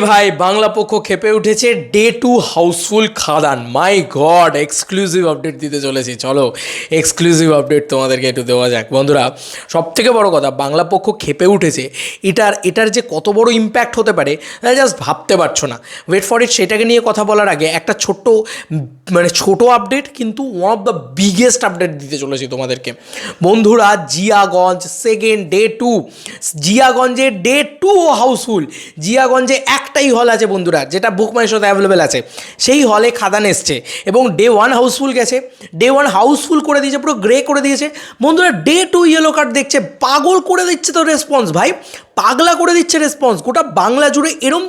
ভাই বাংলা পক্ষ খেপে উঠেছে ডে 2 হাউসফুল খাদান। মাই গড, এক্সক্লুসিভ আপডেট দিতে চলেছি। চলো এক্সক্লুসিভ আপডেট তোমাদেরকে একটু দেওয়া যাক। বন্ধুরা, সব থেকে বড় কথা, বাংলা পক্ষ খেপে উঠেছে। এটার যে কত বড় ইম্প্যাক্ট হতে পারে জাস্ট ভাবতে পারছো না। Wait for it. সেটাকে নিয়ে কথা বলার আগে একটা ছোট আপডেট, কিন্তু one of the biggest update দিতে চলেছি তোমাদেরকে। বন্ধুরা, জিয়াগঞ্জ সেকেন্ড ডে 2, জিয়াগঞ্জের ডে 2 হাউসফুল। জিয়াগঞ্জে একটাই হল আছে বন্ধুরা, যেটা বুক মাই শোতে অ্যাভেলেবেল আছে। সেই হলে খাদান এসছে এবং ডে 1 হাউসফুল গেছে। ডে 1 হাউসফুল করে দিয়েছে, পুরো গ্রে করে দিয়েছে। বন্ধুরা, ডে 2 ইয়েলো কার্ড দেখছে, পাগল করে দিচ্ছে তো রেসপন্স ভাই, পাগলা করে দিচ্ছে রেসপন্স। গোটা বাংলা জুড়ে এরম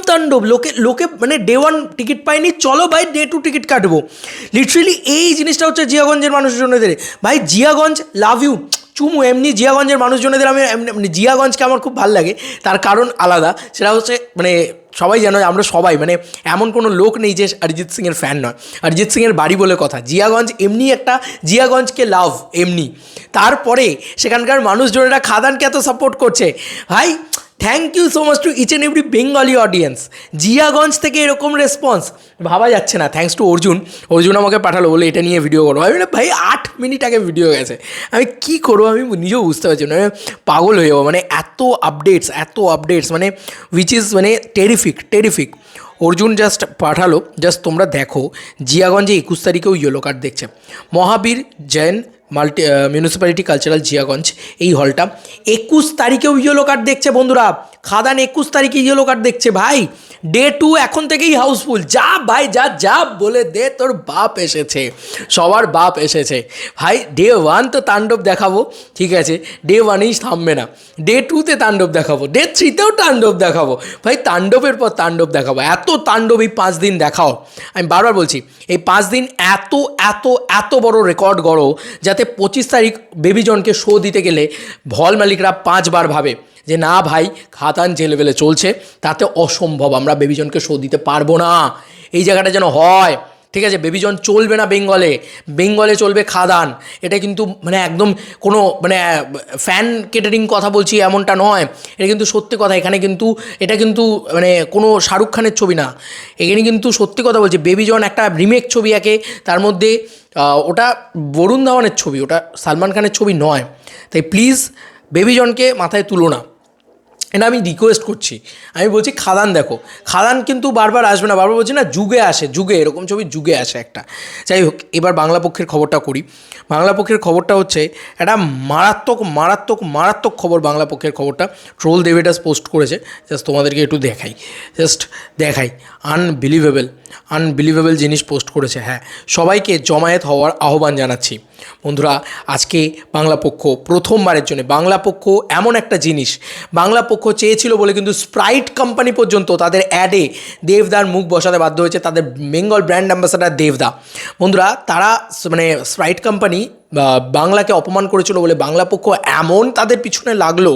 তাণ্ডব। লোকে মানে ডে 1 টিকিট পায়নি, চলো ভাই ডে 2 টিকিট কাটবো। লিটারেলি এই জিনিসটা হচ্ছে জিয়াগঞ্জের মানুষের জন্য। ভাই জিয়াগঞ্জ লাভ ইউ, চুমু। এমনি জিয়াগঞ্জের মানুষজনেদের আমি জিয়াগঞ্জকে আমার খুব ভালো লাগে, তার কারণ আলাদা। সেটা হচ্ছে সবাই জানো, আমরা সবাই এমন কোনো লোক নেই যে অরিজিৎ সিংয়ের ফ্যান নয়। অরিজিৎ সিংয়ের বাড়ি বলে কথা। জিয়াগঞ্জ এমনি একটা, জিয়াগঞ্জকে লাভ এমনি। তারপরে সেখানকার মানুষজনেরা খাদানকে এত সাপোর্ট করছে ভাই। Thank you so much to each and every Bengali audience. Jiaganj থেকে এরকম রেসপন্স ভাবা যাচ্ছে না। থ্যাংকস টু অর্জুন আমাকে পাঠালো, বলে এটা নিয়ে ভিডিও করবো। আমি ভাই 8 মিনিট আগে ভিডিও গেছে, আমি কী করবো আমি নিজেও বুঝতে পারছি না। পাগল হয়ে যাবো, এত updates which is terrific. Arjun just পাঠালো, জাস্ট তোমরা দেখো। জিয়াগঞ্জে 21 তারিখেও ইয়েলো কার্ড দেখছে। মহাবীর জৈন মিউনিসিপ্যালিটি কালচারাল জিয়াগঞ্জ, এই হলটা 21 তারিখেও ইয়েলো কার্ড দেখছে বন্ধুরা। খাদান 21 তারিখে ইয়েলো কার্ড দেখছে ভাই। ডে 2 এখন থেকেই হাউসফুল। যা ভাই যা বলে দে, তোর বাপ এসেছে, সবার বাপ এসেছে ভাই। ডে 1 তো তাণ্ডব দেখাবো, ঠিক আছে, ডে 1এই থামবে না। ডে 2তে তাণ্ডব দেখাবো, ডে 3তেও তাণ্ডব দেখাবো ভাই। তাণ্ডবের পর তাণ্ডব দেখাবো, এত তাণ্ডব এই 5 দিন দেখাও। আমি বারবার বলছি, এই 5 দিন এত বড় রেকর্ড গড়ো, যাতে 25 তারিখ বেবিজনকে শো দিতে গেলে হল মালিকরা 5 বার ভাবে যে না ভাই, খাদান যে লেভেলে চলছে তাতে অসম্ভব, আমরা বেবিজনকে শো দিতে পারবো না। এই জায়গাটা যেন হয়, ঠিক আছে। বেবিজন চলবে না বেঙ্গলে চলবে খাদান। এটা কিন্তু একদম কোনো ফ্যান কেটারিং কথা বলছি এমনটা নয়, এটা কিন্তু সত্যি কথা। এটা কিন্তু কোনো শাহরুখ খানের ছবি না, এখানে কিন্তু সত্যি কথা বলছি। বেবিজন একটা রিমেক ছবি একে, তার মধ্যে ওটা বরুণ ধাওয়ানের ছবি, ওটা সালমান খানের ছবি নয়। তাই প্লিজ বেবিজনকে মাথায় তুলো না, এটা আমি রিকোয়েস্ট করছি। আমি বলছি খাদান দেখো, খাদান কিন্তু বারবার আসবে না, বারবার বলছি না, যুগে এরকম ছবি যুগে আসে একটা। যাই হোক, এবার বাংলা পক্ষের খবরটা করি। বাংলা পক্ষের খবরটা হচ্ছে একটা মারাত্মক খবর। বাংলা পক্ষের খবরটা ট্রোল দেবেদাস পোস্ট করেছে, জাস্ট তোমাদেরকে একটু দেখাই। আনবিলিভেবল জিনিস পোস্ট করেছে। হ্যাঁ, সবাইকে জমায়েত হওয়ার আহ্বান জানাচ্ছি। বন্ধুরা, আজকে বাংলা পক্ষ প্রথমবারের জন্য, বাংলা পক্ষ এমন একটা জিনিস বাংলা পক্ষ চেয়েছিল বলে কিন্তু স্প্রাইট কোম্পানি পর্যন্ত তাদের অ্যাডে দেবদার মুখ বসাতে বাধ্য হয়েছে, তাদের বেঙ্গল ব্র্যান্ড অ্যাম্বাসাডার দেবদা। বন্ধুরা, তারা স্প্রাইট কোম্পানি বাংলাকে অপমান করেছিল বলে বাংলা পক্ষ এমন তাদের পিছনে লাগলো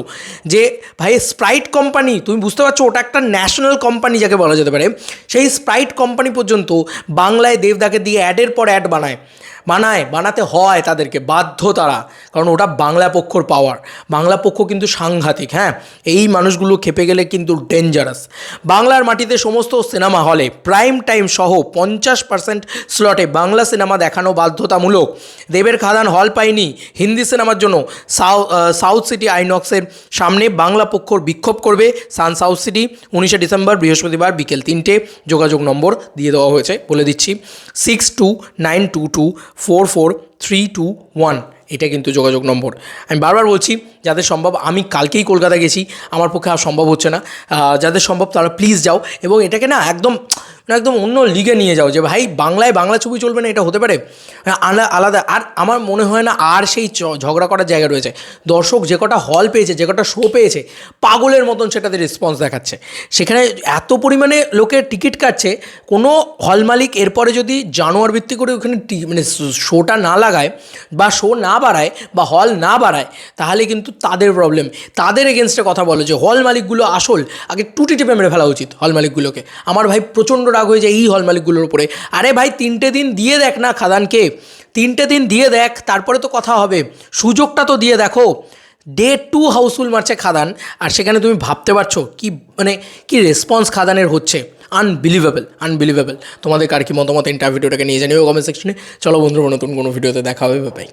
যে ভাই, স্প্রাইট কোম্পানি, তুমি বুঝতে পারছো, ওটা একটা ন্যাশনাল কোম্পানি যাকে বলা যেতে পারে। সেই স্প্রাইট কোম্পানি পর্যন্ত বাংলায় দেবদাকে দিয়ে অ্যাডের পর অ্যাড বানাতে হয় তাদেরকে, বাধ্য তারা, কারণ ওটা বাংলা পক্ষর পাওয়ার। বাংলা পক্ষ কিন্তু সাংঘাতিক। হ্যাঁ, এই মানুষগুলো খেপে গেলে কিন্তু ডেঞ্জারাস। বাংলার মাটিতে সমস্ত সিনেমা হলে প্রাইম টাইম সহ 50% স্লটে বাংলা সিনেমা দেখানো বাধ্যতামূলক। দেবের খাদান হল পায়নি হিন্দি সিনেমার জন্য। সাউথ সিটি আইনক্সের সামনে বাংলা পক্ষর বিক্ষোভ করবে সান সাউথ সিটি 19শে ডিসেম্বর বৃহস্পতিবার বিকেল 3টে। যোগাযোগ নম্বর দিয়ে দেওয়া হয়েছে, বলে দিচ্ছি, 6292244321। এটা কিন্তু যোগাযোগ নম্বর। আমি বারবার বলছি, যাদের সম্ভব, আমি কালকেই কলকাতা গেছি, আমার পক্ষে আর সম্ভব হচ্ছে না, যাদের সম্ভব তারা প্লিজ যাও এবং এটাকে না একদম অন্য লিগে নিয়ে যাও, যে ভাই বাংলায় বাংলা ছবি চলবে না, এটা হতে পারে আলাদা। আর আমার মনে হয় না আর সেই ঝগড়া করার জায়গা রয়েছে। দর্শক যে কটা হল পেয়েছে, যে কটা শো পেয়েছে, পাগলের মতন সেটাতে রেসপন্স দেখাচ্ছে। সেখানে এত পরিমাণে লোকের টিকিট কাটছে, কোনো হল মালিক এরপরে যদি জানোয়ার ভিত্তি করে ওখানে শোটা না লাগায় বা শো না বাড়ায় বা হল না বাড়ায়, তাহলে কিন্তু তাদের প্রবলেম। তাদের এগেনস্টে কথা বলে যে হল মালিকগুলো আসল, আগে টুটি টিপে মেরে ফেলা উচিত হল মালিকগুলোকে। আমার ভাই প্রচণ্ড রাগ হয়ে যায় এই হল মালিকগুলোর উপরে। আরে ভাই, 3টে দিন দিয়ে দেখ না খাদানকে, 3টে দিন দিয়ে দেখ, তারপরে তো কথা হবে। সুযোগটা তো দিয়ে দেখো। ডে 2 হাউসফুল মারছে খাদান, আর সেখানে তুমি ভাবতে পারছো কি মানে কি রেসপন্স খাদানের হচ্ছে। আনবিলিভেবল। তোমাদের কার কি মতামত ইন্টারভিউটাকে নিয়ে জানিও কমেন্ট সেকশনে। চলো বন্ধুরা, নতুন কোনো ভিডিওতে দেখা হবে, বাই।